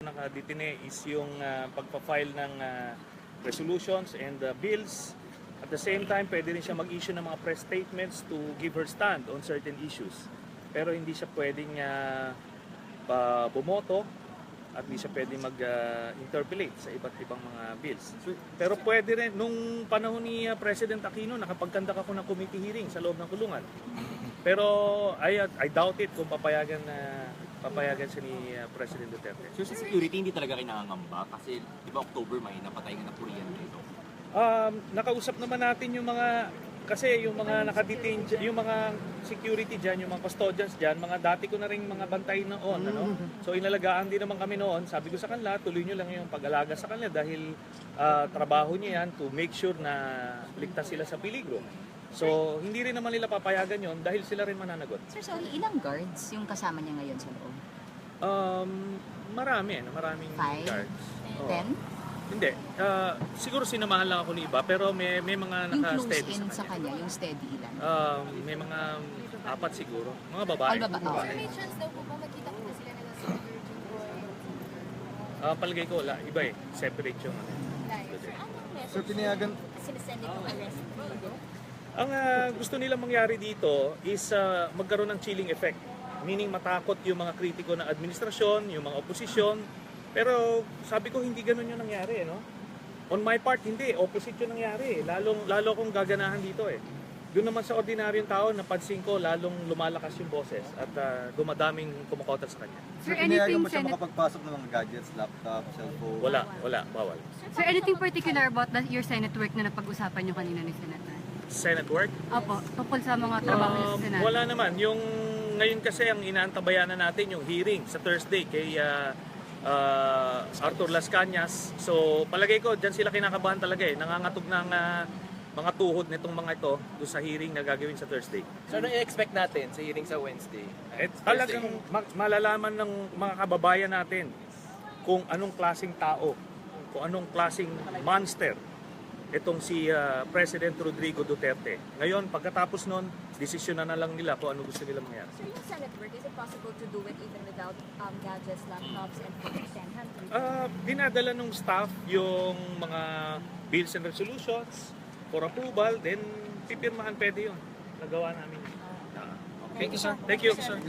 Nakadetine is yung pagpa-file ng resolutions and bills. At the same time, pwede rin siya mag-issue ng mga press statements to give her stand on certain issues. Pero hindi siya pwedeng bumoto at hindi siya pwedeng mag-interpolate sa iba't ibang mga bills. Pero pwede rin, nung panahon ni President Aquino, nakapagkandak ako ng committee hearing sa loob ng kulungan. Pero I doubt it kung papayagan siya ni President Duterte. So sa security, hindi talaga kinangangamba? Kasi di ba October may napatay nga na Korean dito? Nakausap naman natin yung mga, kasi yung mga nakadetain, yung mga security dyan, yung mga custodians dyan, mga dati ko na rin mga bantay noon. Ano? So inalagaan din naman kami noon. Sabi ko sa kanila, tuloy nyo lang yung pag-alaga sa kanila dahil trabaho niya yan to make sure na ligtas sila sa peligro. So, hindi rin naman nila papayagan yon dahil sila rin mananagot. Sir, sorry, ilang guards yung kasama niya ngayon sa loob? Maraming 5? guards. 10? Hindi. Siguro sinamahan lang ako ni iba, pero may mga Yung naka-steady close in sa sa kanya. kanya, yung steady ilan? May mga 4 siguro. Mga babae. All babae. Sir, may chance daw po ba makita ko na sila na nasa Virgin Boy? Palagay ko, iba eh. Separate yung Live. Sir, anong message So, pinayagan... sinesend itong arrest video? Ang gusto nilang mangyari dito is magkaroon ng chilling effect. Meaning matakot yung mga kritiko ng administrasyon, yung mga oposisyon. Pero sabi ko hindi ganun yung nangyari, no? On my part, hindi. Opposite yung nangyari. Lalo akong gaganahan dito eh. Doon naman sa ordinaryong tao, napansin ko lalong lumalakas yung boses at dumadaming kumukotat sa kanya. Sir, pinayagan mo siya makapagpasok ng mga gadgets, laptop, cellphone? Wala, bawal. Sir, anything particular about your Senate work na napag-usapan nyo kanina ni Senator? Senate work? Opo, tungkol sa mga trabaho niya sa Senado. Wala naman. Yung ngayon kasi ang inaantabayanan natin yung hearing sa Thursday kay Arthur Las Cañas. So palagay ko dyan sila kinakabahan talaga eh. Nangangatog ng mga tuhod nitong mga ito doon sa hearing na gagawin sa Thursday. So ano i-expect natin sa hearing sa Wednesday? Talagang malalaman ng mga kababayan natin kung anong klaseng tao, kung anong klaseng monster itong si President Rodrigo Duterte. Ngayon, pagkatapos nun, desisyon na lang nila kung ano gusto nila mangyari. Sir, yung Senate work, is it possible to do it even without gadgets, laptops, and phones and hand? Dinadala ng staff yung mga bills and resolutions for approval, then pipirmahan pwede yun. Nagawa namin. Thank you, sir. Thank you, sir.